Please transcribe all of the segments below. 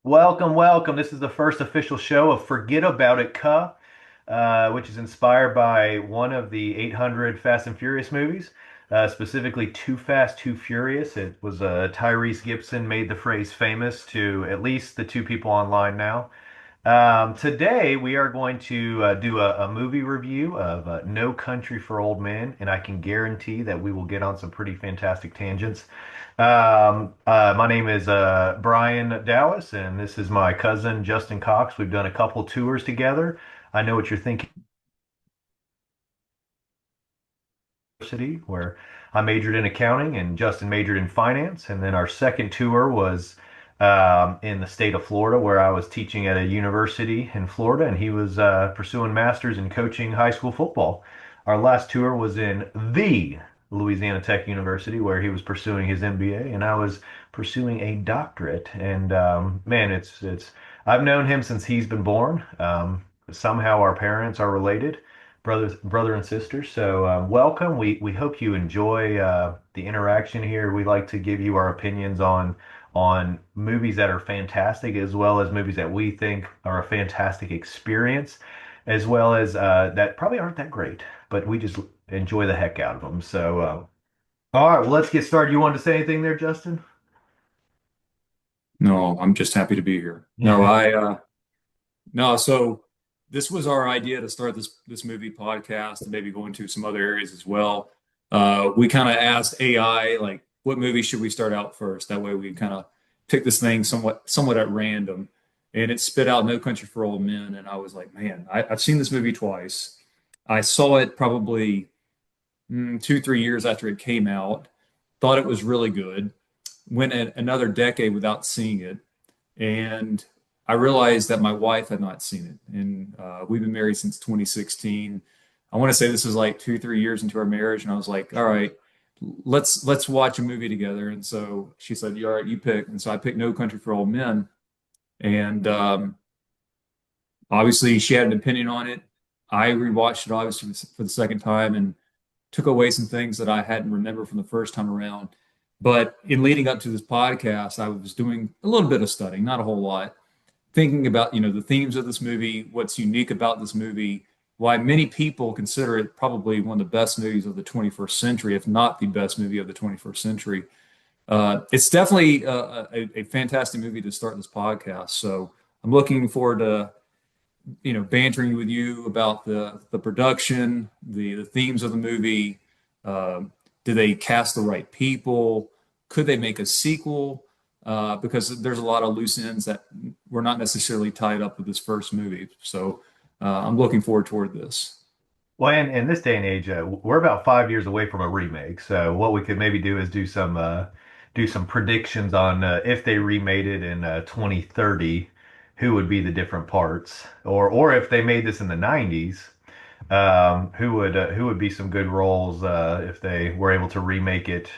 Welcome, welcome. This is the first official show of Forget About It, Cuh, which is inspired by one of the 800 Fast and Furious movies, specifically Too Fast, Too Furious. It was Tyrese Gibson made the phrase famous to at least the two people online now. Today, we are going to do a movie review of No Country for Old Men, and I can guarantee that we will get on some pretty fantastic tangents. My name is Brian Dallas, and this is my cousin Justin Cox. We've done a couple tours together. I know what you're thinking. University, where I majored in accounting and Justin majored in finance. And then our second tour was in the state of Florida, where I was teaching at a university in Florida, and he was pursuing masters in coaching high school football. Our last tour was in the Louisiana Tech University, where he was pursuing his MBA, and I was pursuing a doctorate. And man, it's I've known him since he's been born. Somehow our parents are related, brother and sister. So welcome. We hope you enjoy the interaction here. We like to give you our opinions on movies that are fantastic, as well as movies that we think are a fantastic experience, as well as that probably aren't that great, but we just enjoy the heck out of them. So all right, well, let's get started. You wanted to say anything there, Justin? No, I'm just happy to be here. No, no, so this was our idea to start this movie podcast and maybe go into some other areas as well. We kind of asked AI like what movie should we start out first? That way we kind of pick this thing somewhat at random. And it spit out No Country for Old Men. And I was like, man, I've seen this movie twice. I saw it probably 2, 3 years after it came out, thought it was really good, went another decade without seeing it. And I realized that my wife had not seen it. And we've been married since 2016. I want to say this is like 2, 3 years into our marriage. And I was like, all right, let's watch a movie together. And so she said, "Yeah, all right, you pick." And so I picked No Country for Old Men. And obviously she had an opinion on it. I rewatched it obviously for the second time and took away some things that I hadn't remembered from the first time around. But in leading up to this podcast, I was doing a little bit of studying, not a whole lot, thinking about, the themes of this movie, what's unique about this movie, why many people consider it probably one of the best movies of the 21st century, if not the best movie of the 21st century. It's definitely a fantastic movie to start this podcast. So I'm looking forward to bantering with you about the production, the themes of the movie. Uh, do they cast the right people? Could they make a sequel? Because there's a lot of loose ends that were not necessarily tied up with this first movie. So I'm looking forward toward this. Well, in this day and age, we're about 5 years away from a remake. So what we could maybe do is do some predictions on if they remade it in 2030, who would be the different parts, or if they made this in the 90s, who would be some good roles if they were able to remake it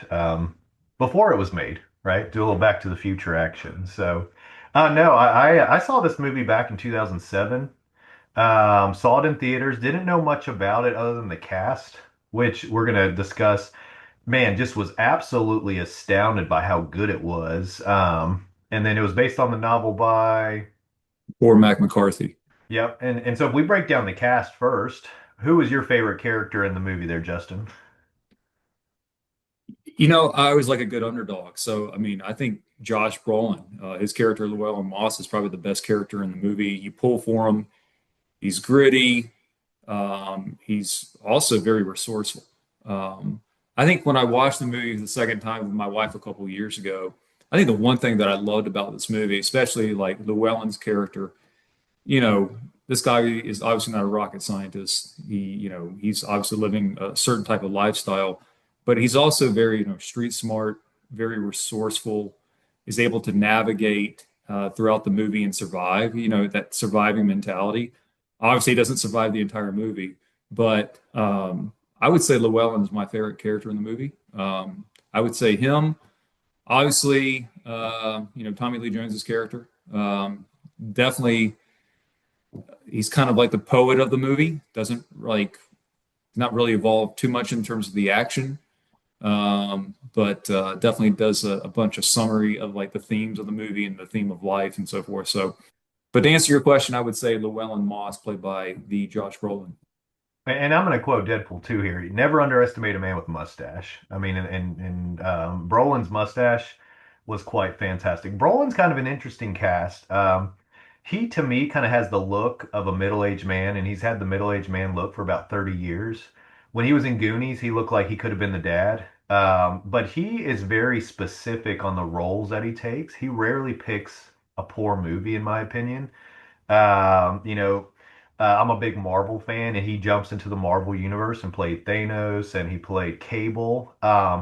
before it was made, right? Do a little Back to the Future action. So, no, I saw this movie back in 2007. Saw it in theaters. Didn't know much about it other than the cast, which we're gonna discuss. Man, just was absolutely astounded by how good it was. And then it was based on the novel by. Or Mac McCarthy. Yep. And so if we break down the cast first, who was your favorite character in the movie there, Justin? I always like a good underdog. So, I mean, I think Josh Brolin, his character Llewellyn Moss, is probably the best character in the movie. You pull for him. He's gritty. He's also very resourceful. I think when I watched the movie the second time with my wife a couple of years ago, I think the one thing that I loved about this movie, especially like Llewellyn's character, you know, this guy is obviously not a rocket scientist. He's obviously living a certain type of lifestyle, but he's also very, street smart, very resourceful, is able to navigate throughout the movie and survive, that surviving mentality. Obviously, he doesn't survive the entire movie, but I would say Llewellyn is my favorite character in the movie. I would say him. Obviously, Tommy Lee Jones's character. Definitely, he's kind of like the poet of the movie. Doesn't like not really evolve too much in terms of the action. But definitely does a bunch of summary of like the themes of the movie and the theme of life and so forth. So, but to answer your question, I would say Llewellyn Moss, played by the Josh Brolin. And I'm going to quote Deadpool 2 here. Never underestimate a man with a mustache. I mean, Brolin's mustache was quite fantastic. Brolin's kind of an interesting cast. He, to me, kind of has the look of a middle-aged man, and he's had the middle-aged man look for about 30 years. When he was in Goonies, he looked like he could have been the dad. But he is very specific on the roles that he takes. He rarely picks a poor movie, in my opinion. You know, I'm a big Marvel fan, and he jumps into the Marvel universe and played Thanos, and he played Cable.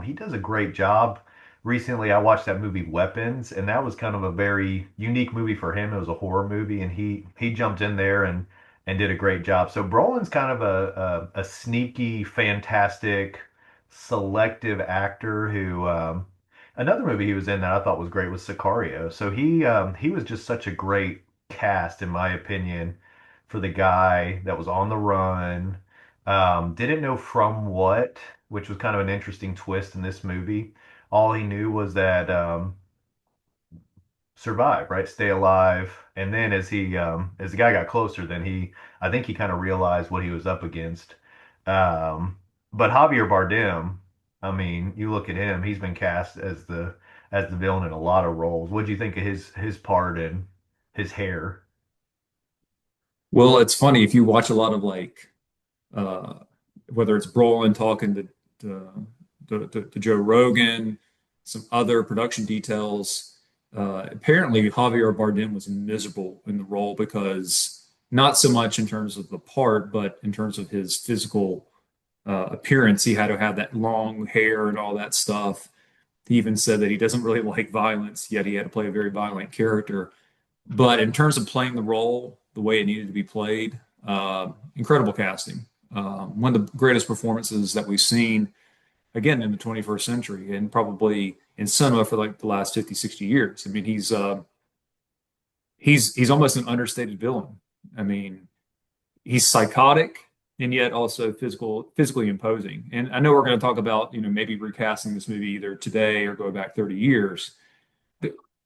He does a great job. Recently, I watched that movie Weapons, and that was kind of a very unique movie for him. It was a horror movie, and he jumped in there and did a great job. So Brolin's kind of a sneaky, fantastic, selective actor who. Another movie he was in that I thought was great was Sicario. So he was just such a great cast, in my opinion, for the guy that was on the run. Didn't know from what, which was kind of an interesting twist in this movie. All he knew was that survive, right? Stay alive. And then as the guy got closer, then I think he kind of realized what he was up against. Um, but Javier Bardem, I mean, you look at him, he's been cast as the villain in a lot of roles. What do you think of his part and his hair? Well, it's funny if you watch a lot of like uh, whether it's Brolin talking to Joe Rogan, some other production details. Apparently, Javier Bardem was miserable in the role because not so much in terms of the part, but in terms of his physical appearance. He had to have that long hair and all that stuff. He even said that he doesn't really like violence, yet he had to play a very violent character. But in terms of playing the role the way it needed to be played, incredible casting. One of the greatest performances that we've seen, again, in the 21st century and probably in cinema for like the last 50, 60 years. I mean, he's almost an understated villain. I mean, he's psychotic and yet also physically imposing. And I know we're going to talk about, maybe recasting this movie either today or go back 30 years.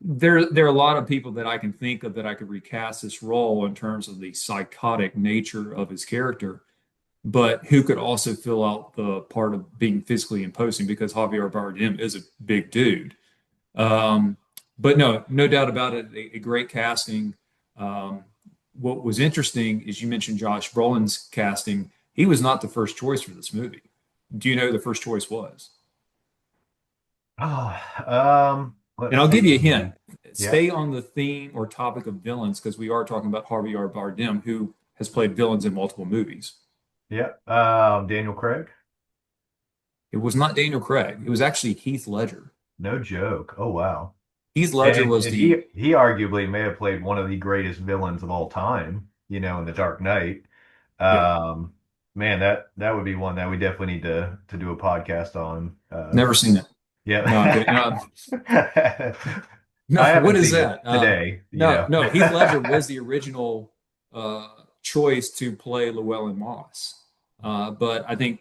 There are a lot of people that I can think of that I could recast this role in terms of the psychotic nature of his character, but who could also fill out the part of being physically imposing because Javier Bardem is a big dude. Um, but no, no doubt about it, a great casting. Um, what was interesting is you mentioned Josh Brolin's casting. He was not the first choice for this movie. Do you know who the first choice was? Oh, And let's I'll give you a see. hint. Yeah, Stay on the theme or topic of villains because we are talking about Javier Bardem, who has played villains in multiple movies. yeah. Daniel Craig. It was not Daniel Craig. It was actually Heath Ledger. No joke. Oh wow. Heath Ledger was And the he arguably may have played one of the greatest villains of all time, you know, in The Dark Knight. yeah. Um, Man, that would be one that we definitely need to do a podcast on. Never seen it. No, I'm kidding. Yeah. No, I what haven't is seen it that? today, you No, know. no. Heath Ledger was the original uh, choice to play Llewellyn Moss, but I think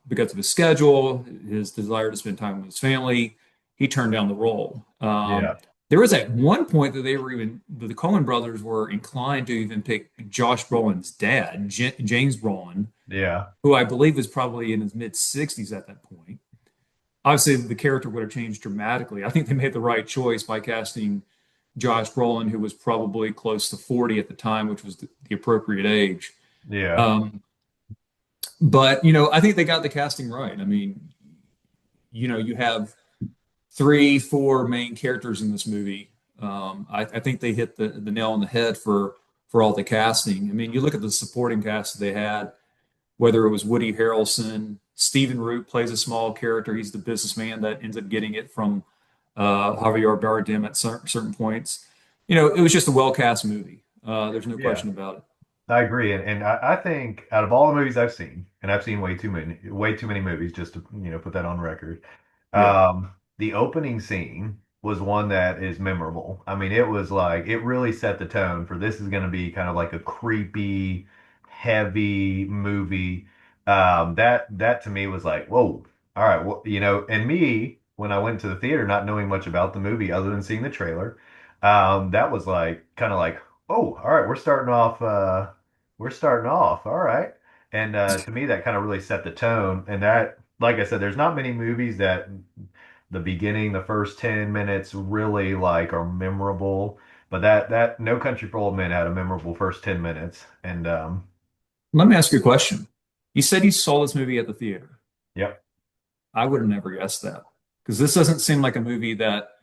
because of his schedule, his desire to spend time with his family, he turned down the role. Yeah. There was at one point that the Coen brothers were inclined to even pick Josh Brolin's dad, James Brolin, Yeah. who I believe was probably in his mid 60s at that point. Obviously, the character would have changed dramatically. I think they made the right choice by casting Josh Brolin, who was probably close to 40 at the time, which was the appropriate age. Yeah. Um, but, I think they got the casting right. I mean, you have three, four main characters in this movie. I think they hit the nail on the head for all the casting. I mean, you look at the supporting cast that they had, whether it was Woody Harrelson, Stephen Root plays a small character. He's the businessman that ends up getting it from Javier Bardem at certain points. It was just a well cast movie. There's no Yeah. question about it. I agree. And I think out of all the movies I've seen, and I've seen way too many movies just to, you know, put that on record. Yeah. The opening scene was one that is memorable. I mean, it was like it really set the tone for this is going to be kind of like a creepy, heavy movie. That to me was like, whoa. All right. Well, and me, when I went to the theater, not knowing much about the movie other than seeing the trailer, that was like kind of like, oh, all right, we're starting off. All right. And to me, that kind of really set the tone. And that, like I said, there's not many movies that the beginning, the first 10 minutes really like are memorable. But that No Country for Old Men had a memorable first 10 minutes. And Let me ask you a question. You said you saw this movie at the theater. yep. I would have never guessed that because this doesn't seem like a movie that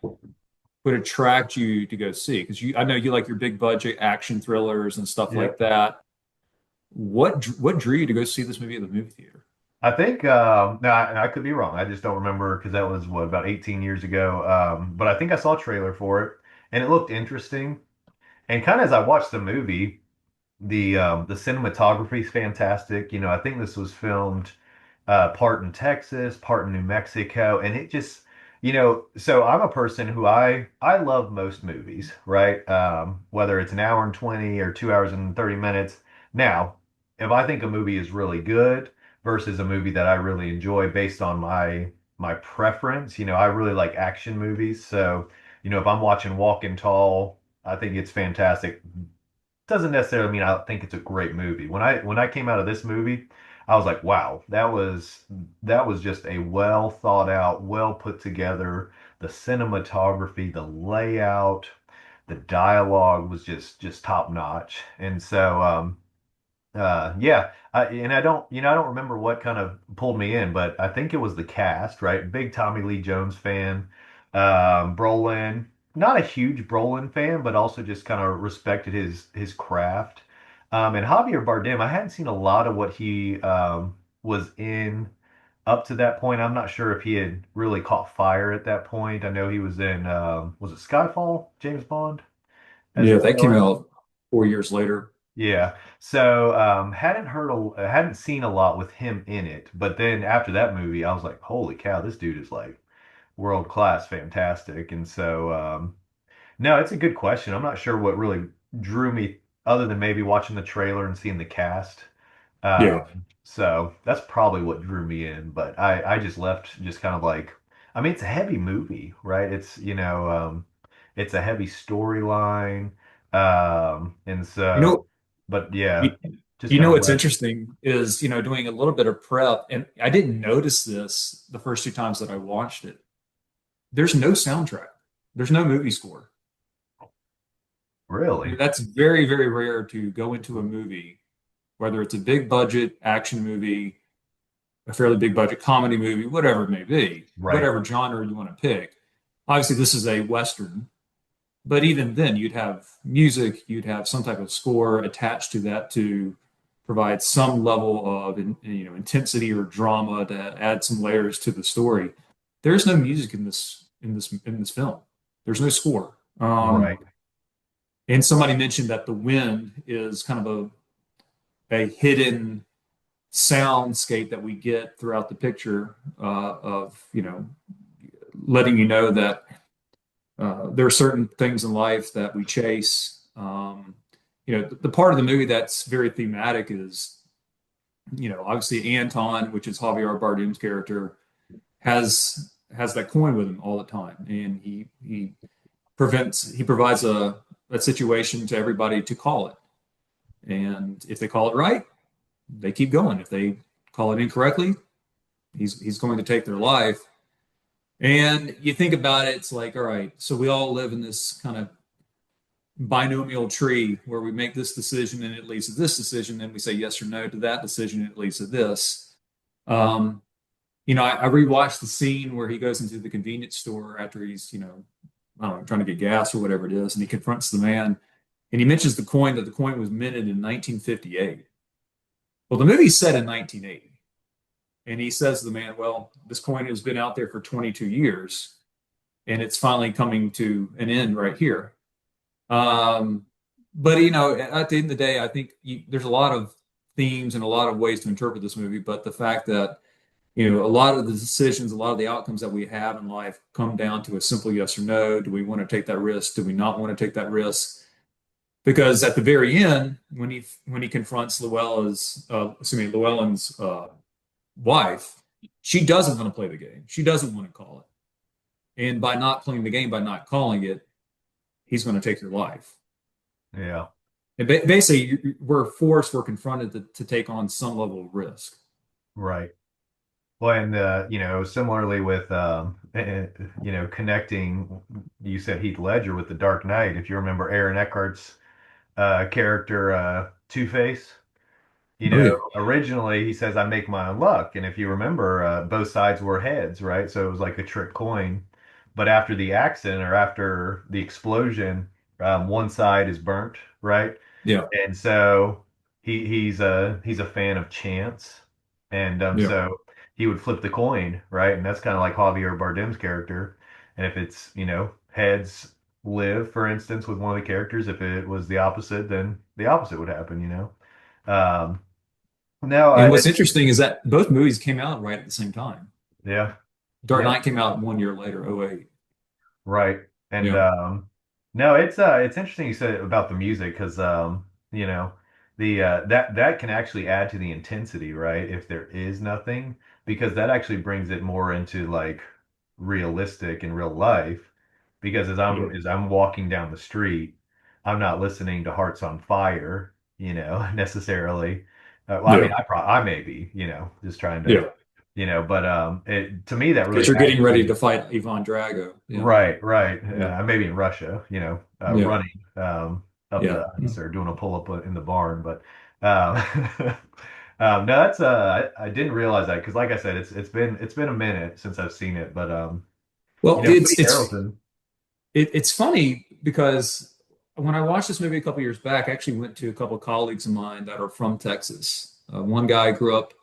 would attract you to go see. Because I know you like your big budget action thrillers and stuff like Yep. that. What drew you to go see this movie at the movie theater? I think no, I could be wrong. I just don't remember because that was what about 18 years ago. But I think I saw a trailer for it and it looked interesting. And kind of as I watched the movie, the cinematography is fantastic. I think this was filmed part in Texas, part in New Mexico, and it just so I'm a person who I love most movies, right? Whether it's an hour and 20 or 2 hours and 30 minutes. Now, if I think a movie is really good versus a movie that I really enjoy based on my preference, I really like action movies. So, if I'm watching Walking Tall, I think it's fantastic. Doesn't necessarily mean I think it's a great movie. When I came out of this movie, I was like, wow, that was just a well thought out, well put together. The cinematography, the layout, the dialogue was just top notch. And so yeah, and I don't remember what kind of pulled me in, but I think it was the cast, right? Big Tommy Lee Jones fan. Brolin, not a huge Brolin fan, but also just kind of respected his craft. And Javier Bardem, I hadn't seen a lot of what he was in up to that point. I'm not sure if he had really caught fire at that point. I know he was in was it Skyfall, James Bond as Yeah, a that came star? out 4 years later. Yeah. So hadn't seen a lot with him in it, but then after that movie, I was like, holy cow, this dude is like world class, fantastic. And so no, it's a good question. I'm not sure what really drew me other than maybe watching the trailer and seeing the cast. Yeah. So that's probably what drew me in, but I just left just kind of like, I mean, it's a heavy movie, right? It's a heavy storyline. And You so, know, but you, yeah, just you kind know of what's left. interesting is, doing a little bit of prep, and I didn't notice this the first two times that I watched it. There's no soundtrack. There's no movie score. Really? That's very, very rare to go into a movie, whether it's a big budget action movie, a fairly big budget comedy movie, whatever it may be, Right. whatever genre you want to pick. Obviously, this is a Western, but even then, you'd have music, you'd have some type of score attached to that to provide some level of intensity or drama to add some layers to the story. There's no music in this film. There's no score. Right. And somebody mentioned that the wind is kind of a hidden soundscape that we get throughout the picture of letting you know that there are certain things in life that we chase. The part of the movie that's very thematic is obviously Anton, which is Javier Bardem's character, has that coin with him all the time, and he provides a situation to everybody to call it, and if they call it right, they keep going. If they call it incorrectly, he's going to take their life. And you think about it, it's like, all right, so we all live in this kind of binomial tree where we make this decision and it leads to this decision, and we say yes or no to that decision and it leads to this. Um, I rewatched the scene where he goes into the convenience store after he's, I don't know, trying to get gas or whatever it is, and he confronts the man and he mentions that the coin was minted in 1958. Well, the movie's set in 1980. And he says to the man, well, this coin has been out there for 22 years and it's finally coming to an end right here. Um, but, at the end of the day, I think there's a lot of themes and a lot of ways to interpret this movie. But the fact that, a lot of the decisions, a lot of the outcomes that we have in life come down to a simple yes or no. Do we want to take that risk? Do we not want to take that risk? Because at the very end, when he confronts Llewellyn's wife, She doesn't want to play the game. She doesn't want to call it. And by not playing the game, by not calling it, he's going to take your life. Yeah. And basically, we're confronted to take on some level of risk. Right. Well, and similarly with connecting, you said Heath Ledger with The Dark Knight. If you remember Aaron Eckhart's character, Two-Face. Oh yeah, Originally he says, I make my own luck. And if you remember, both sides were heads, right? So it was like a trick coin. But after the accident or after the explosion, one side is burnt, right? yeah, And so he's a fan of chance. And yeah. so he would flip the coin, right? And that's kind of like Javier Bardem's character. And if it's, heads live, for instance, with one of the characters, if it was the opposite, then the opposite would happen. Um, no, And what's interesting is that both movies came out right at the same time. yeah, Dark yeah, Knight came out 1 year later, '08. right. And Yeah, no, it's interesting you said about the music because you know, the that can actually add to the intensity, right? If there is nothing, because that actually brings it more into like realistic in real life. Because yeah, as I'm walking down the street, I'm not listening to Hearts on Fire, necessarily. Well, I mean, yeah, I may be, just trying to, yeah. but it to me that Because really you're adds getting ready to. to fight Ivan Drago. Yeah, Right, right. yeah, I may be in Russia, yeah, running up yeah. the ice or doing a pull-up in the barn, but um, no, that's I didn't realize that because, like I said, it's been a minute since I've seen it, but Well, Woody Harrelson. it's funny because when I watched this movie a couple years back, I actually went to a couple of colleagues of mine that are from Texas. One guy grew up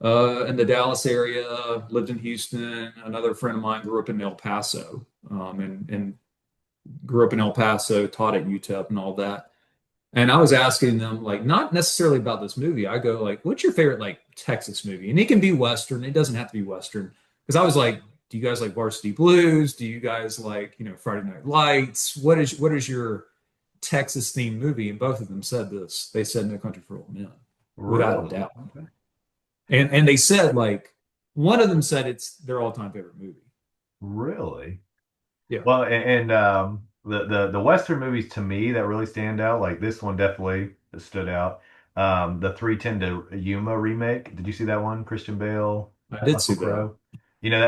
in the Dallas area, lived in Houston. Another friend of mine grew up in El Paso, and grew up in El Paso, taught at UTEP and all that. And I was asking them, like, not necessarily about this movie. I go, like, what's your favorite, like, Texas movie? And it can be Western. It doesn't have to be Western. Because I was like, do you guys like Varsity Blues? Do you guys like, Friday Night Lights? What is your Texas themed movie? And both of them said this. They said No Country for Old Men, without a Really? doubt. Okay. And they said, like, one of them said it's their all-time favorite movie. Really? Yeah. Well, and the Western movies to me that really stand out, like this one definitely stood out. The 310 to Yuma remake. Did you see that one? Christian Bale, I did Russell see that. Crowe.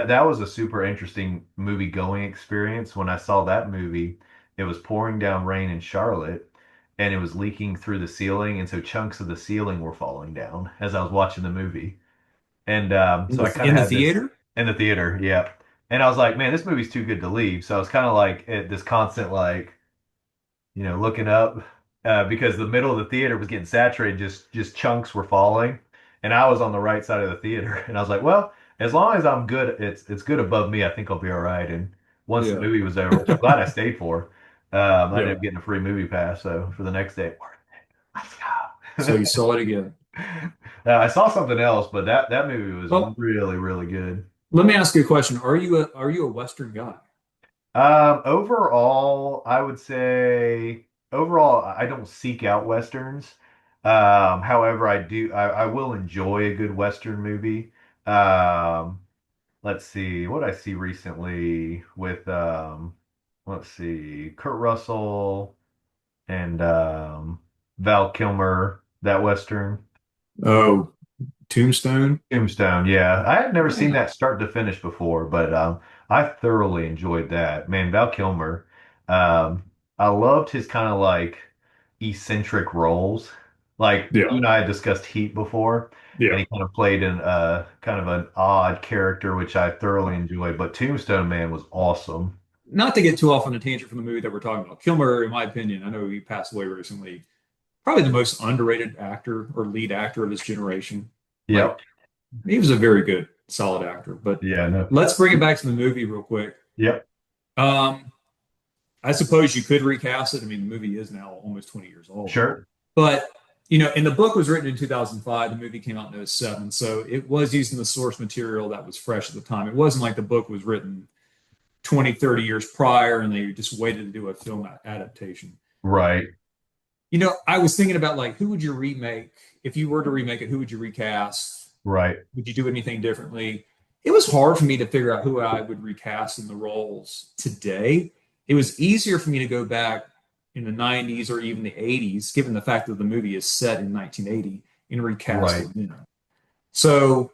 That was a super interesting movie going experience. When I saw that movie, it was pouring down rain in Charlotte and it was leaking through the ceiling, and so chunks of the ceiling were falling down as I was watching the movie. And so I kind In of the had this theater? in the theater, yeah. And I was like, man, this movie's too good to leave. So I was kind of like at this constant, like, looking up because the middle of the theater was getting saturated, just chunks were falling, and I was on the right side of the theater, and I was like, well, as long as I'm good, it's good above me. I think I'll be all right. And once the Yeah. movie was over, which I'm glad I stayed for, I ended Yeah. up getting a free movie pass. So for the next day, let's So go. you saw it again. I saw something else, but that movie was Well, really, really good. let me ask you a question. Are you a Western guy? Overall, I would say overall, I don't seek out Westerns. However, I will enjoy a good Western movie. Um, let's see, what I see recently with, let's see, Kurt Russell and Val Kilmer, that Western. Oh, Tombstone? Tombstone, yeah. I had never seen Yeah. that start to finish before, but I thoroughly enjoyed that. Man, Val Kilmer, um, I loved his kind of like eccentric roles. Like you Yeah. and I had discussed Heat before, and Yeah. he kind of played in kind of an odd character, which I thoroughly enjoyed. But Tombstone, man, was awesome. Not to get too off on a tangent from the movie that we're talking about. Kilmer, in my opinion, I know he passed away recently. Probably the most underrated actor or lead actor of his generation. Like, Yep. he was a very good, solid actor. But Yeah. No. let's bring it back to the movie real quick. Yep. Um, I suppose you could recast it. I mean, the movie is now almost 20 years old. Sure. But, and the book was written in 2005. The movie came out in '07. So it was using the source material that was fresh at the time. It wasn't like the book was written 20, 30 years prior and they just waited to do a film adaptation. Right. I was thinking about, like, who would you remake? If you were to remake it, who would you recast? Right. Would you do anything differently? It was hard for me to figure out who I would recast in the roles today. It was easier for me to go back in the 90s or even the 80s, given the fact that the movie is set in 1980, and recast Right. it then. So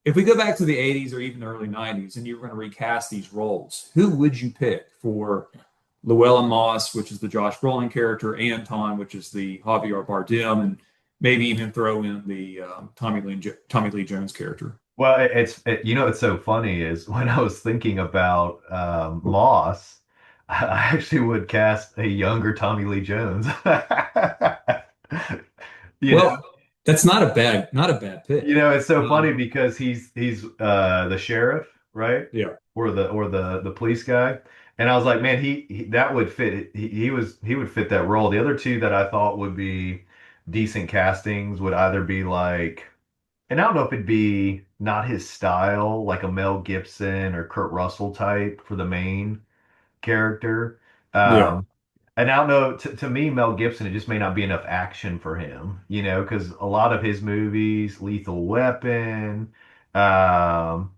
if we go back to the 80s or even the early 90s and you were going to recast these roles, who would you pick for Llewellyn Moss, which is the Josh Brolin character, Anton, which is the Javier Bardem, and maybe even throw in the Tommy Lee Jones character? Well, it's so funny is when I was thinking about Moss, I actually would cast a younger Tommy Lee Jones. You know, Well, that's not a bad pick. it's so funny Um, because he's the sheriff, right? yeah. Or the police guy. And I was like, man, that would fit. He would fit that role. The other two that I thought would be decent castings would either be like, and I don't know if it'd be not his style, like a Mel Gibson or Kurt Russell type for the main character. Yeah. Um, and I don't know, to me, Mel Gibson, it just may not be enough action for him, because a lot of his movies, Lethal Weapon, um,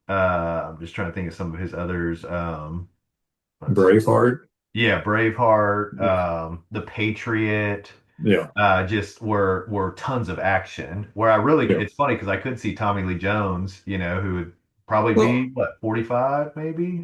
I'm just trying to think of some of his others. Let's see. Braveheart. Yeah, Braveheart, Yeah. The Patriot, Yeah. just were tons of action. Where I really, Yeah. it's funny because I could see Tommy Lee Jones, who would probably Well, be what 45 maybe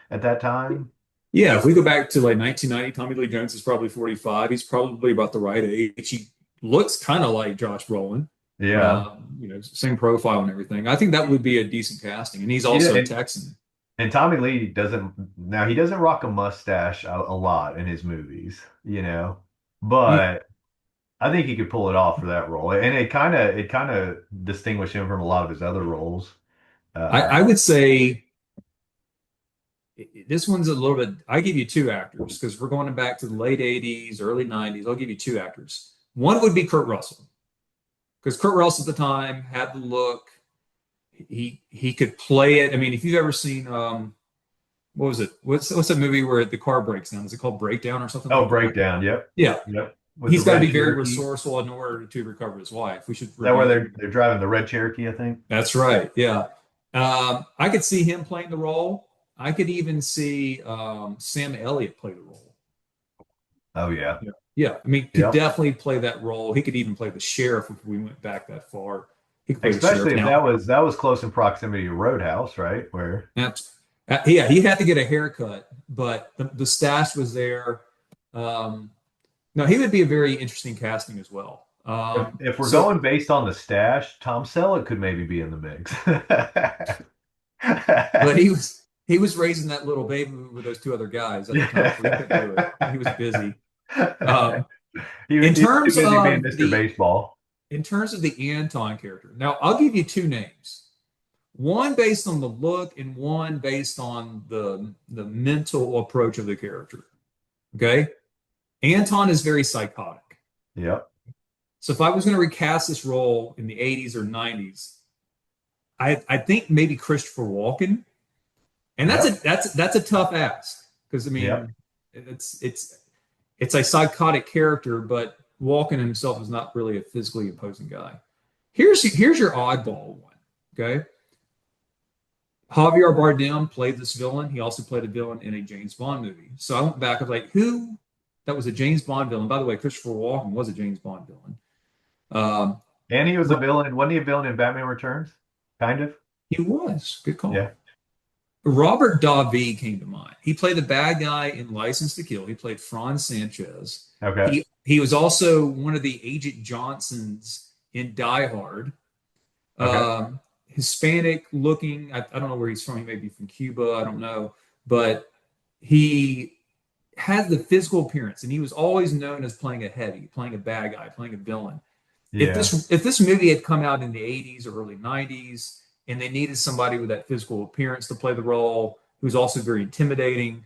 at that time. yeah, if we go back to like 1990, Tommy Lee Jones is probably 45. He's probably about the right age. He looks kind of like Josh Brolin. Yeah, Same profile and everything. I think that would be a decent casting. And he's yeah, also Texan. and Tommy Lee doesn't now he doesn't rock a mustache a lot in his movies, You, but I think he could pull it off for that role, and it kind of distinguished him from a lot of his other roles. Uh, I would say this one's a little bit. I give you two actors because we're going back to the late 80s, early 90s. I'll give you two actors. One would be Kurt Russell because Kurt Russell at the time had the look. He could play it. I mean, if you've ever seen what was it? What's that movie where the car breaks down? Is it called Breakdown or something oh, like that? Breakdown, yep, Yeah, yep, with the he's got to red be very Cherokee. Is resourceful in order to recover his wife. We should that where review that. they're driving the red Cherokee, I think. That's right. Yeah. I could see him playing the role. I could even see Sam Elliott play the role. Oh yeah, Yeah. Yeah. I mean, could yep. definitely play that role. He could even play the sheriff if we went back that far. He could play the sheriff Especially if now. that was close in proximity to Roadhouse, right? Where That's, yeah, he had to get a haircut, but the stash was there. Um, no, he would be a very interesting casting as well. if we're So, going based on the stash, Tom Selleck could maybe be in the mix. but he was raising that little baby with those two other guys at the time, so he couldn't do it. He was busy. Um, He in was too terms busy being of Mr. the Baseball. in terms of the Anton character, now I'll give you two names. One based on the look, and one based on the mental approach of the character. Okay, Anton is very psychotic. Yep. So if I was going to recast this role in the 80s or 90s, I think maybe Christopher Walken, and that's a Yep. that's a tough ask because I Yep. mean it's a psychotic character, but Walken himself is not really a physically opposing guy. Here's your oddball one. Okay, Javier Bardem played this villain. He also played a villain in a James Bond movie. So I went back and like, who that was a James Bond villain. By the way, Christopher Walken was a James Bond villain. Um, And he was a villain. Wasn't he a villain in Batman Returns? Kind of. he was good Yeah. call. Robert Davi came to mind. He played the bad guy in License to Kill. He played Franz Sanchez. Okay. He was also one of the Agent Johnsons in Die Hard. Okay. Hispanic looking. I don't know where he's from. He may be from Cuba. I don't know, but he had the physical appearance, and he was always known as playing a heavy, playing a bad guy, playing a villain. If Yeah. this movie had come out in the 80s or early 90s and they needed somebody with that physical appearance to play the role who's also very intimidating,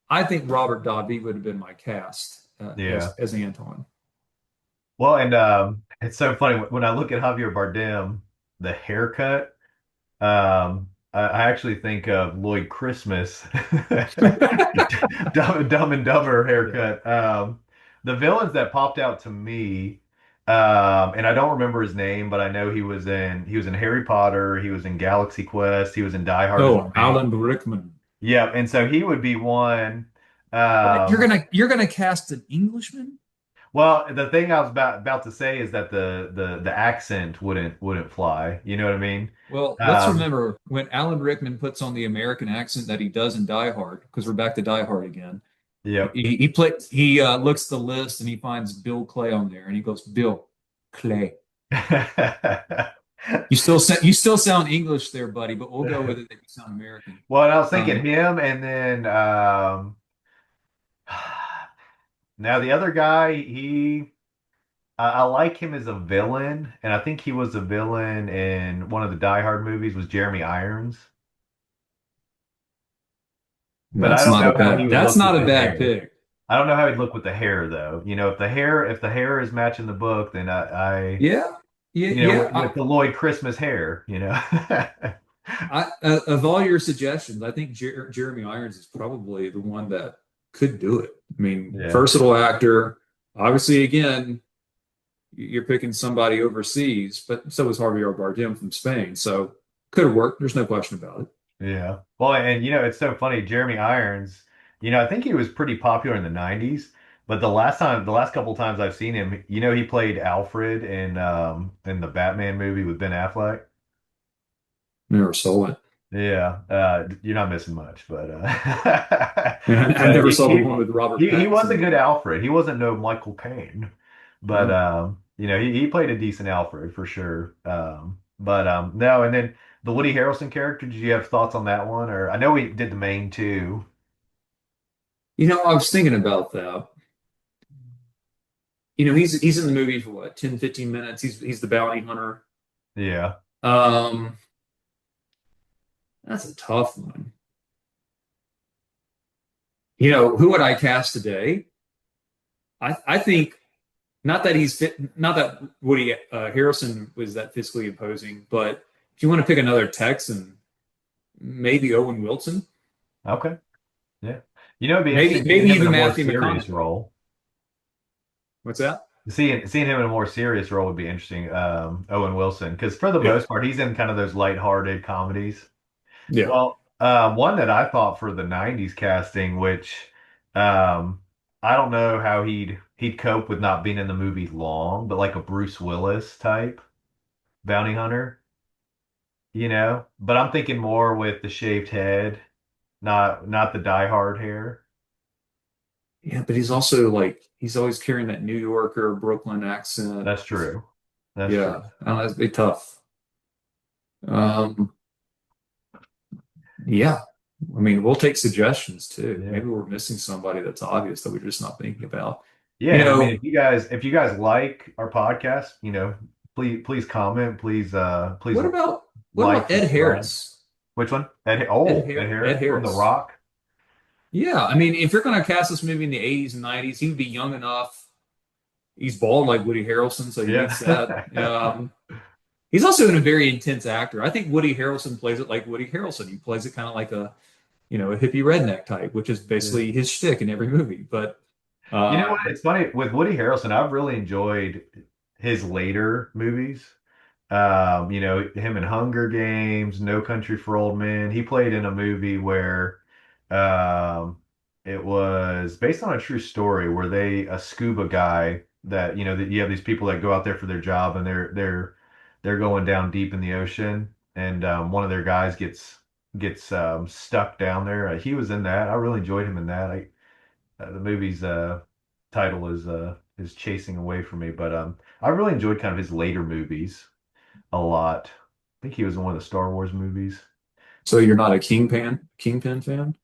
I think Robert Davi would have been my cast Yeah. as Anton. Well, and it's so funny when I look at Javier Bardem, the haircut. I actually think of Lloyd Christmas, Dumb and Dumber Yeah. haircut. The villains that popped out to me, And I don't remember his name, but I know he was in Harry Potter, he was in Galaxy Quest, he was in Die Hard as the Oh, main. Alan Rickman. Yeah, and so he would be one. What? You're Um, gonna you're gonna cast an Englishman? well, the thing I was about to say is that the accent wouldn't fly. You know what I mean? Well, let's Um, remember when Alan Rickman puts on the American accent that he does in Die Hard, because we're back to Die Hard again. yep. He looks the list and he finds Bill Clay on there and he goes, Bill Clay. You still sound English there, buddy, but we'll go with it that you sound American. Well, and I was thinking Um, him, and then now the other guy, I like him as a villain, and I think he was a villain in one of the Die Hard movies. Was Jeremy Irons, but I don't know how he would that's look with not a the bad hair. pick. I don't know how he'd look with the hair though. If the hair is matching the book, then Yeah, yeah, with the Lloyd Christmas hair. Of all your suggestions, I think Jeremy Irons is probably the one that could do it. I mean, Yeah. versatile actor. Obviously, again, you're picking somebody overseas, but so was Javier Bardem from Spain. So could have worked. There's no question about it. Yeah. Well, and it's so funny, Jeremy Irons, I think he was pretty popular in the 90s, but the last couple times I've seen him, he played Alfred in the Batman movie with Ben Affleck. Never saw it. Yeah. You're not missing much, but I but never he, saw the one he with Robert he he was a Pattinson. good Alfred. He wasn't no Michael Caine, but No. he played a decent Alfred for sure. But no, and then the Woody Harrelson character, did you have thoughts on that one? Or I know we did the main two. I was thinking about that. He's in the movie for what, 10, 15 minutes. He's the bounty hunter. Yeah. Um, that's a tough one. Who would I cast today? I think not that he's fit, not that Woody Harrelson was that physically imposing, but if you want to pick another Texan, maybe Owen Wilson, Okay. Yeah. It'd be maybe interesting seeing maybe him in even a more Matthew serious McConaughey. role. What's that? Seeing him in a more serious role would be interesting. Owen Wilson, because for the Yeah, most part, he's in kind of those lighthearted comedies. yeah, Well, one that I thought for the '90s casting, which um, I don't know how he'd cope with not being in the movie long, but like a Bruce Willis type bounty hunter. But I'm thinking more with the shaved head, not the Die Hard hair. yeah. But he's also like he's always carrying that New Yorker Brooklyn accent. That's true. That's true. Yeah, I don't know, that'd be tough. Um, yeah. I mean, we'll take suggestions too. Yeah. Maybe we're missing somebody that's obvious that we're just not thinking about. Yeah, You and I mean, know, if you guys like our podcast, please comment, please what about what like, about Ed subscribe. Harris? Which one? Ed Ed Harris from The Harris. Rock. Yeah, I mean, if you're going to cast this movie in the 80s and 90s, he would be young enough. He's bald like Woody Harrelson, so he Yeah. meets that. He's also a very intense actor. I think Woody Harrelson plays it like Woody Harrelson. He plays it kind of like a hippie redneck type, which is Yeah. basically his shtick in every movie. But You know what? um, It's funny with Woody Harrelson. I've really enjoyed his later movies. Him in Hunger Games, No Country for Old Men. He played in a movie where um, it was based on a true story where a scuba guy that you have these people that go out there for their job and they're going down deep in the ocean and one of their guys gets stuck down there. He was in that. I really enjoyed him in that. The movie's title is Chasing Away from Me, but I really enjoyed kind of his later movies a lot. I think he was in one of the Star Wars movies. so you're not a Kingpin fan?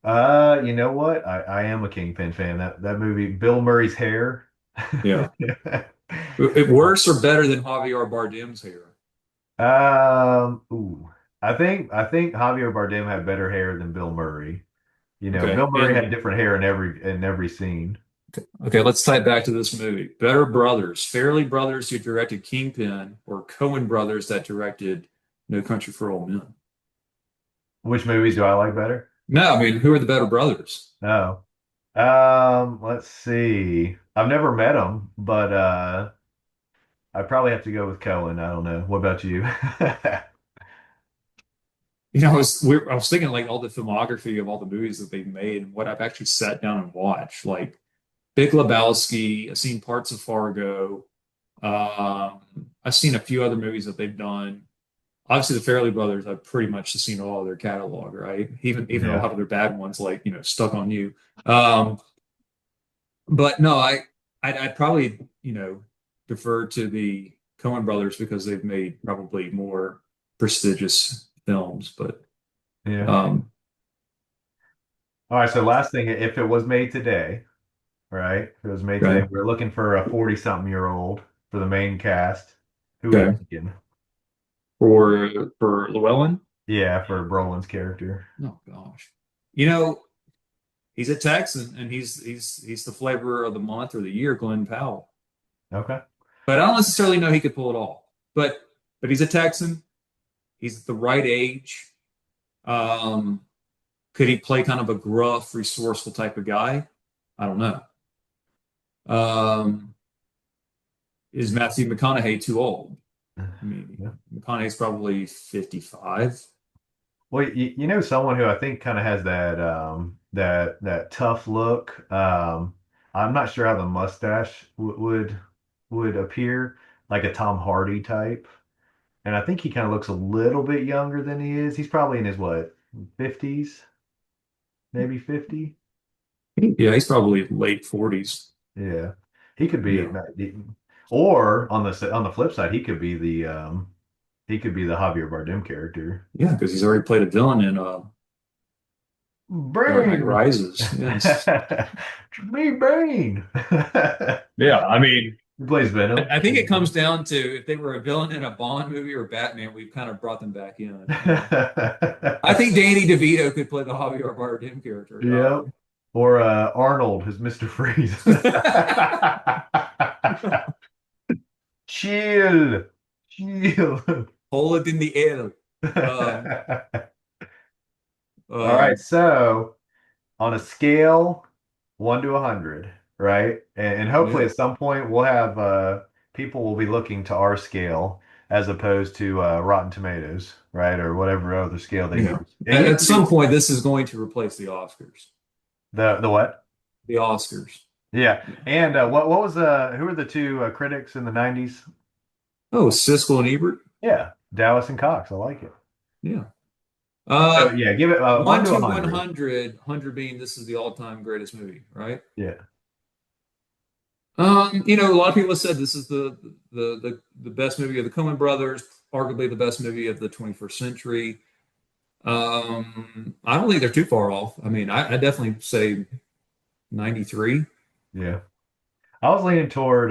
You know what? I am a Kingpin fan. That movie, Bill Murray's hair. Yeah. Worse or better than Javier Bardem's hair? Ooh. I think Javier Bardem had better hair than Bill Murray. Okay. Bill Murray had different hair in every scene. Okay, let's tie it back to this movie. Better brothers, Farrelly brothers who directed Kingpin, or Coen brothers that directed No Country for Old Men. Which movies do I like better? No, I mean, who are the better brothers? No. Let's see. I've never met him, but I probably have to go with Cohen. I don't know. What about you? I was thinking like all the filmography of all the movies that they've made and what I've actually sat down and watched. Like Big Lebowski, I've seen parts of Fargo. I've seen a few other movies that they've done. Obviously, the Farrelly brothers, I've pretty much seen all of their catalog, right? Even a Yeah. lot of their bad ones, like Stuck on You. Um, but no, I'd probably defer to the Coen brothers because they've made probably more prestigious films. But Yeah. um, All right. So last thing, if it was made today, right? If it was made today, okay, we're looking for a 40-something-year-old for the main cast. Who are you okay, thinking? for Llewellyn. Yeah, for Brolin's character. Oh gosh, you know he's a Texan and he's the flavor of the month or the year, Glenn Powell. Okay. But I don't necessarily know he could pull it off. But he's a Texan. He's the right age. Um, could he play kind of a gruff, resourceful type of guy? I don't know. Um, is Matthew McConaughey too old? I mean, Yeah. McConaughey's probably 55. Well, you know someone who I think kind of has that that tough look. I'm not sure how the mustache would appear, like a Tom Hardy type. And I think he kind of looks a little bit younger than he is. He's probably in his what, 50s, maybe 50. Yeah, he's probably late 40s. Yeah. He could be, Yeah. or on the flip side, he could be the Javier Bardem character. Yeah, because he's already played a villain in Dark Knight Brain. Rises. Yes. Me brain. Yeah, I mean, He plays Venom. I think it comes down to if they were a villain in a Bond movie or Batman, we've kind of brought them back in. I think Danny DeVito could play the Javier Bardem character. Yep. Or Arnold as Mr. Freeze. Chill. Chill. Hold it in the air. Um, All right, um, so on a scale 1 to 100, right? And hopefully yeah. at some point we'll have people will be looking to our scale as opposed to Rotten Tomatoes, right? Or whatever other scale they Yeah. use. It used At to be some point, this is going to replace the Oscars. the what? The Oscars. Yeah. Yeah. And what was who were the two critics in the 90s? Oh, Siskel and Ebert. Yeah, Dallas and Cox. I like it. Yeah. So Uh, yeah, give it one one to a to one hundred. hundred, 100 being this is the all-time greatest movie, right? Yeah. A lot of people have said this is the best movie of the Coen brothers, arguably the best movie of the 21st century. I don't think they're too far off. I mean, I definitely say 93. Yeah. I was leaning toward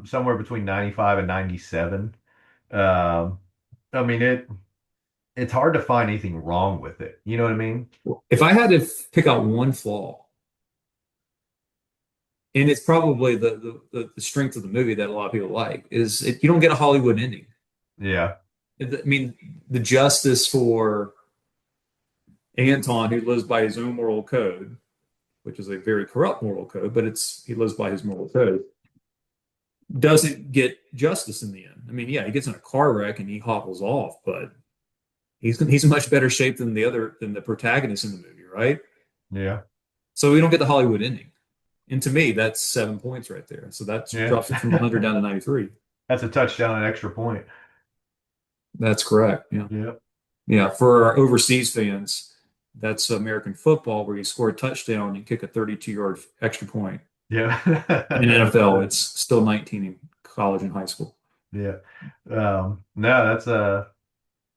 somewhere between 95 and 97. Um, I mean it's hard to find anything wrong with it. You know what I mean? If I had to pick out one flaw, and it's probably the strength of the movie that a lot of people like, you don't get a Hollywood ending. Yeah. I mean, the justice for Anton, who lives by his own moral code, which is a very corrupt moral code, but he lives by his moral code, doesn't get justice in the end. I mean, yeah, he gets in a car wreck and he hobbles off, but he's in much better shape than the protagonist in the movie, right? Yeah. So we don't get the Hollywood ending. And to me, that's 7 points right there. So that Yeah. drops it from 100 down to 93. That's a touchdown and extra point. That's correct. Yeah. Yeah. Yeah. For our overseas fans, that's American football where you score a touchdown and kick a 32-yard extra point. In Yeah. NFL, it's still 19 in college and high school. Yeah. No, that's all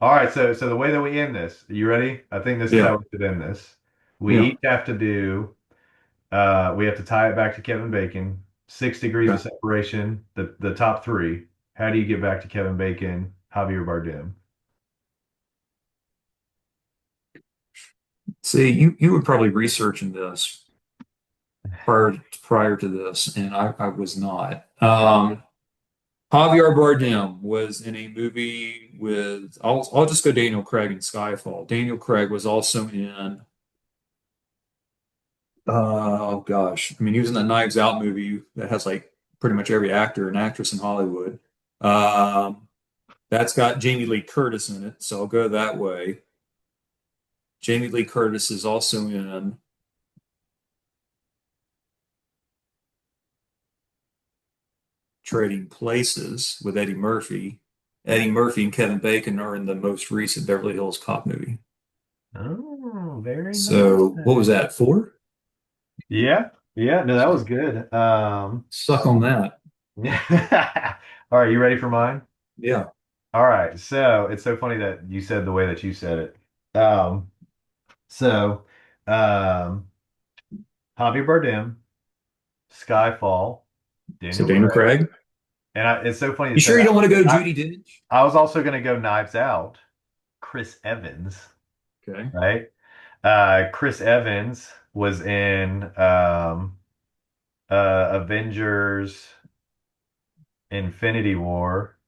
right. So the way that we end this, are you ready? I think this is Yeah. how we should end this. We Yeah. each have to do we have to tie it back to Kevin Bacon, 6 degrees of Okay. separation, the top three. How do you get back to Kevin Bacon, Javier Bardem? See, you were probably researching this prior to this, and I was not. Javier Bardem was in a movie with I'll just go Daniel Craig in Skyfall. Daniel Craig was also in oh gosh, I mean he was in that Knives Out movie that has like pretty much every actor and actress in Hollywood. Um, that's got Jamie Lee Curtis in it, so I'll go that way. Jamie Lee Curtis is also in Trading Places with Eddie Murphy. Eddie Murphy and Kevin Bacon are in the most recent Beverly Hills Cop movie. Oh, very So what was nice. that, four? Yeah, yeah, no, that was good. Suck on that. All right, you ready for mine? Yeah. All right, so it's so funny that you said the way that you said it. So, um, Javier Bardem, Skyfall, So Daniel Daniel Craig, Craig. and it's so funny you You said sure you that. don't want to go I, Judi Dench? I was also going to go Knives Out, Chris Evans, Okay. right? Chris Evans was in Avengers Infinity War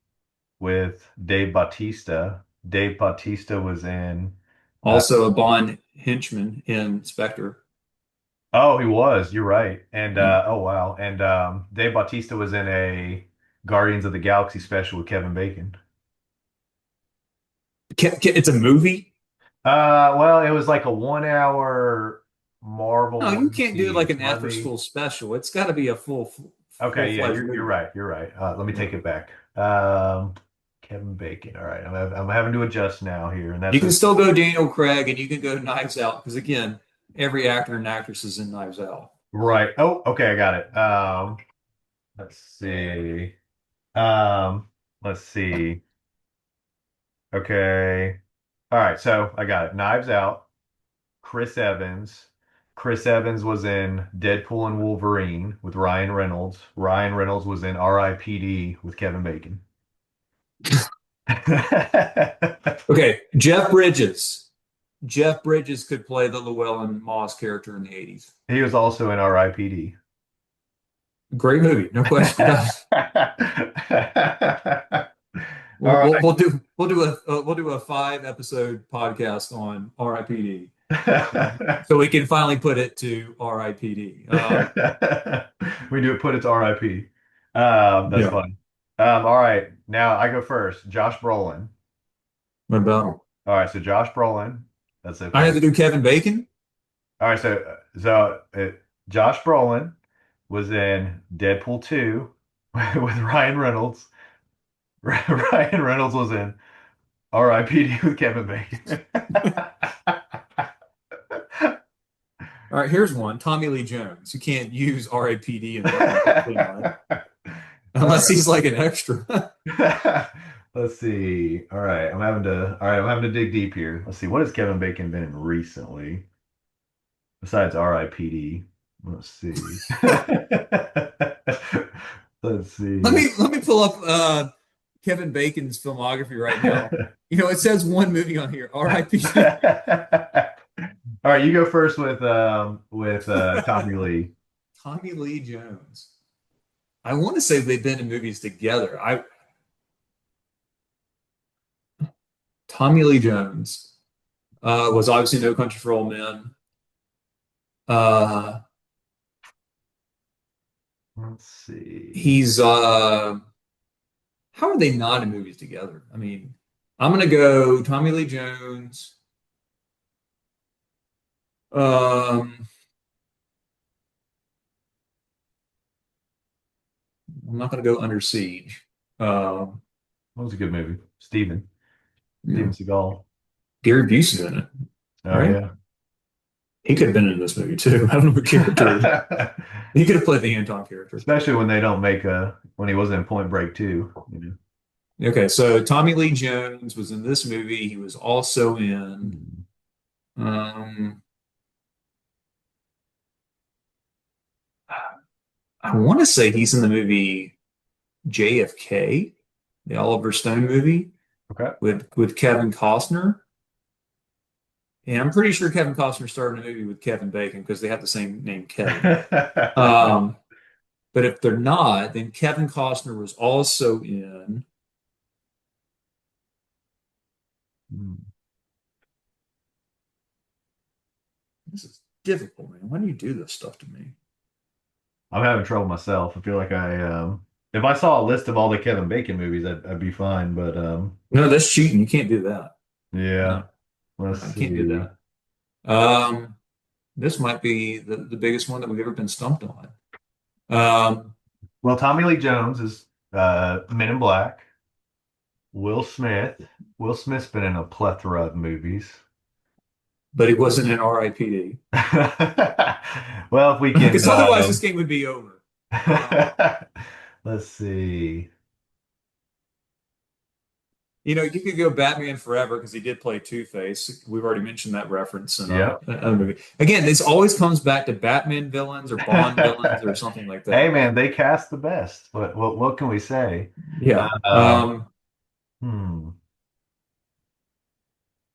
with Dave Bautista. Dave Bautista was in. Uh, Also a Bond henchman in Spectre. oh, he was. You're right. And Yeah. oh wow. And Dave Bautista was in a Guardians of the Galaxy special with Kevin Bacon. It's a movie? Well, it was like a 1 hour No, Marvel you one can't do like piece. an Let after me. school special. It's got to be a Okay, yeah, full-fledged you're movie. right. You're right. Let me Yeah. take it back. Kevin Bacon. All right, I'm having to adjust now here, and You that's can a still go Daniel Craig and you can go Knives Out because again, every actor and actress is in Knives Out. right. Oh, okay, I got it. Let's see. Um, let's see. Okay. All right, so I got it. Knives Out, Chris Evans. Chris Evans was in Deadpool and Wolverine with Ryan Reynolds. Ryan Reynolds was in R.I.P.D. with Kevin Bacon. Okay, Jeff Bridges. Jeff Bridges could play the Llewellyn Moss character in the 80s. He was also in R.I.P.D. Great movie, no question about it. All We'll do a 5 episode podcast on R.I.P.D. right. So we can finally put it to R.I.P.D. We do it, put it to RIP. That's Yeah. funny. All right, now I go first. Josh Brolin. What about him? All right, so Josh Brolin. That's so I have funny. to do Kevin Bacon. All right, Josh Brolin was in Deadpool 2 with Ryan Reynolds. Ryan Reynolds was in R.I.P.D. with Kevin Bacon. All right, here's one. Tommy Lee Jones. You can't use R.I.P.D. and Ryan Gosling on it All unless he's like an extra. right. Let's see. All right, I'm having to dig deep here. Let's see. What has Kevin Bacon been in recently besides R.I.P.D.? Let's see. Let's see. Let me pull up Kevin Bacon's filmography right now. You know, it says one movie on here, R.I.P.D. All right, you go first with Tommy Lee. Tommy Lee Jones. I want to say they've been in movies together. I Tommy Lee Jones was obviously No Country for Old Men. Uh, Let's see. he's how are they not in movies together? I mean, I'm gonna go Tommy Lee Jones. Um, I'm not gonna go Under Siege. Um, That was a good movie. Steven yeah. Seagal. Gary Busey's in it, Oh right? yeah. He could have been in this movie too. I don't know what character. He could have played the Anton character. Especially when they don't make when he wasn't in Point Break too. Okay, so Tommy Lee Jones was in this movie. He was also in um I want to say he's in the movie JFK, the Oliver Stone movie Okay. with Kevin Costner. And I'm pretty sure Kevin Costner starred in a movie with Kevin Bacon because they have the same name, Kevin. Um, but if they're not, then Kevin Costner was also in. This is difficult, man. Why do you do this stuff to me? I'm having trouble myself. I feel like If I saw a list of all the Kevin Bacon movies, I'd be fine. But No, that's cheating. You can't do that. yeah. No, Let's I can't do see. that. Um, this might be the biggest one that we've ever been stumped on. Um, Well, Tommy Lee Jones is Men in Black. Will Smith. Will Smith's been in a plethora of movies. but he wasn't in R.I.P.D. Well, if we can, Because otherwise this game would be over. let's see. You could go Batman Forever because he did play Two-Face. We've already mentioned that reference in Yep. another movie. Again, this always comes back to Batman villains or Bond villains or something like Hey that. man, they cast the best. What can we say? Yeah. Um, hmm.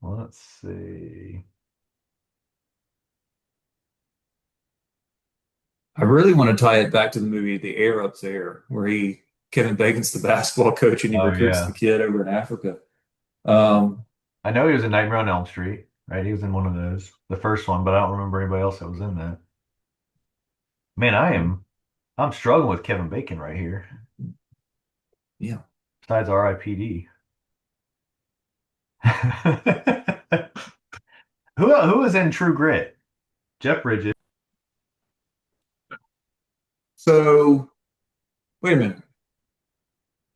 Let's see. I really want to tie it back to the movie The Air Up There, where Kevin Bacon's the basketball coach and he Oh recruits the yeah. kid over in Africa. Um, I know he was in Nightmare on Elm Street, right? He was in one of those, the first one, but I don't remember anybody else that was in that. Man, I'm struggling with Kevin Bacon right here. yeah. Besides R.I.P.D. Who was in True Grit? Jeff Bridges. So wait a minute.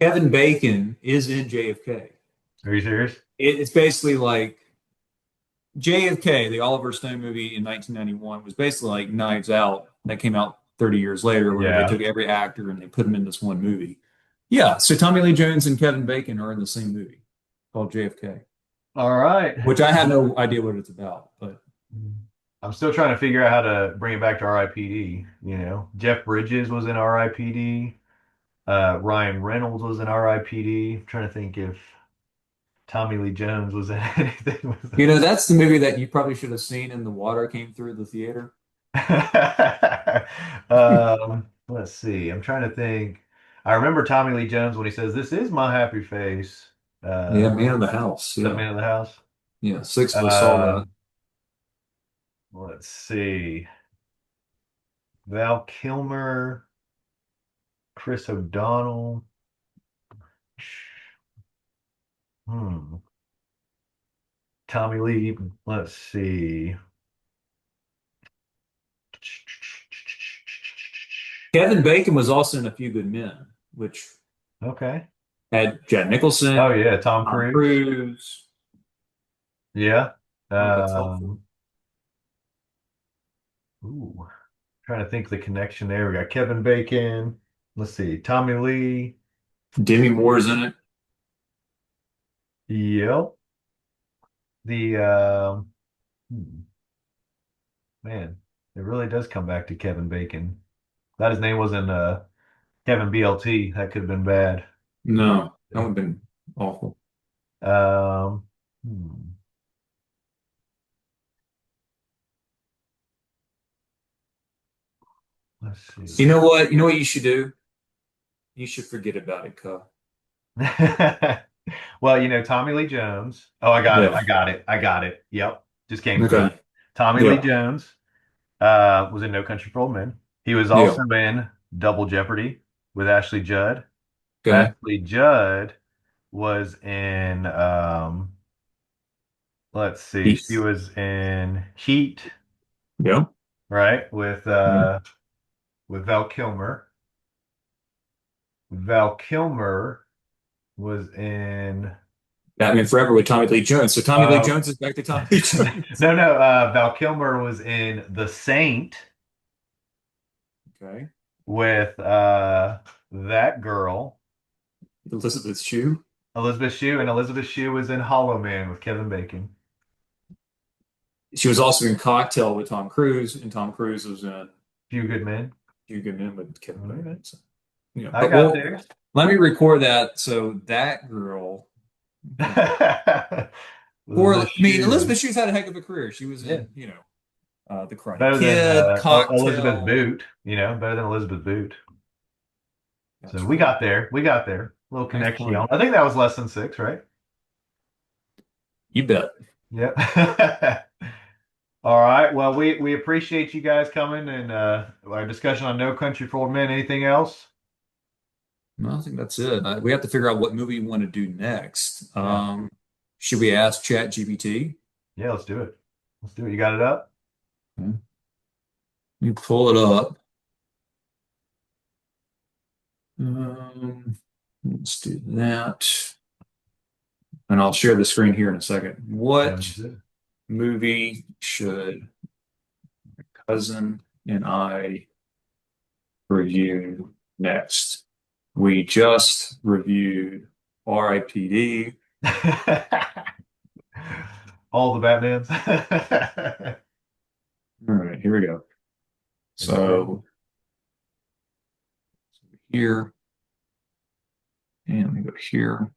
Kevin Bacon is in JFK. Are you serious? It's basically like JFK, the Oliver Stone movie in 1991, was basically like Knives Out that came out 30 years later, where they Yeah. took every actor and they put them in this one movie. Yeah, so Tommy Lee Jones and Kevin Bacon are in the same movie called JFK, All right. which I have no idea what it's about, but I'm still trying to figure out how to bring it back to R.I.P.D. Jeff Bridges was in R.I.P.D. Ryan Reynolds was in R.I.P.D. Trying to think if Tommy Lee Jones was in anything with that's the movie that you probably should have seen and the water came through the theater. Let's see. I'm trying to think. I remember Tommy Lee Jones when he says, "This is my happy face." Yeah, Uh, Man of the House. that Yeah. man of the house. Yeah. Six of us saw that. Um, let's see. Val Kilmer, Chris O'Donnell. Hmm. Tommy Lee. Let's see. Kevin Bacon was also in A Few Good Men, which Okay. had Jack Oh Nicholson, yeah, Tom Tom Cruise. Cruise. Yeah. I hope that's helpful. Ooh. Trying to think of the connection there. We got Kevin Bacon. Let's see. Tommy Lee. Demi Moore's in it. Yep. The hmm, man, it really does come back to Kevin Bacon. That his name wasn't Kevin BLT. That could have been bad. No, that would have been awful. Um, hmm, let's You see. know what? You know what you should do? You should forget about it, Cup. Well, Tommy Lee Jones. Oh, I got it. Yeah. I got it. I got it. Yep. Just came to me. Okay. Tommy Lee Yeah. Jones was in No Country for Old Men. He was Yeah. also in Double Jeopardy with Ashley Judd. Okay. Ashley Judd was in let's see, she Heath. was in Heat, Yeah. right? Yeah. With Val Kilmer. Val Kilmer was in Batman Forever with Tommy Lee Jones. So Tommy Lee uh Jones is back to Tommy Lee Jones. no, Val Kilmer was in The Saint Okay. with that girl, Elizabeth Shue. Elizabeth Shue, and Elizabeth Shue was in Hollow Man with Kevin Bacon. She was also in Cocktail with Tom Cruise, and Tom Cruise was in Few Good Men. You Good Men with Kevin All right. Bacon. So, I but got there. let me record that. So that girl, or I Elizabeth mean, Shue. Elizabeth Shue's had a heck of a career. She was Yeah. in, The Karate Better than Kid, Elizabeth Cocktail. Boot, better than Elizabeth Boot. So That's we right. got there. We got there. Little Nice connection. point. I think that was less than six, right? You bet. Yep. All right. Well, we appreciate you guys coming and our discussion on No Country for Old Men. Anything else? No, I think that's it. We have to figure out what movie we want to do next. Yeah. Should we ask ChatGPT? Yeah, let's do it. Let's do it. You got it up? Let me pull it up. Let's do that. And I'll share the screen here in a second. What Sounds good. movie should my cousin and I review next? We just reviewed R.I.P.D. All the Batmans. All right, here we go. Okay. So here, and let me go here.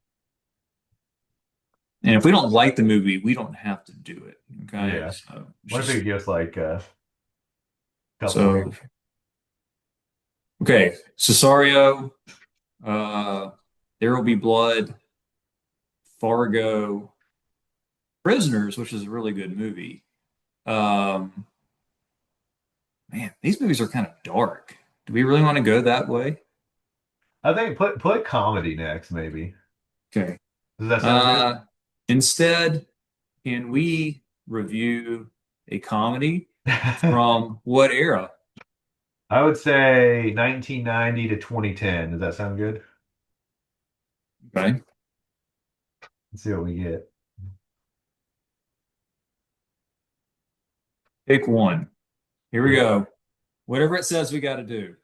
And if we don't like the movie, we don't have to do it. Okay. Yeah. So it's What if it just gives like a couple so rings? okay. Cesario, uh, There Will Be Blood, Fargo, Prisoners, which is a really good movie. Um, man, these movies are kind of dark. Do we really want to go that way? I think put comedy next, maybe. Okay. Does that sound good? Uh, Instead, can we review a comedy from what era? I would say 1990 to 2010. Does that sound good? Okay. Let's see what we get. Pick one. Here we Yeah. go. Whatever it says we got to do.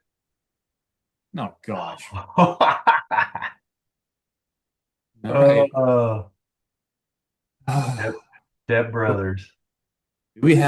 Oh gosh. All right. Uh, Do Step, Step Brothers. we have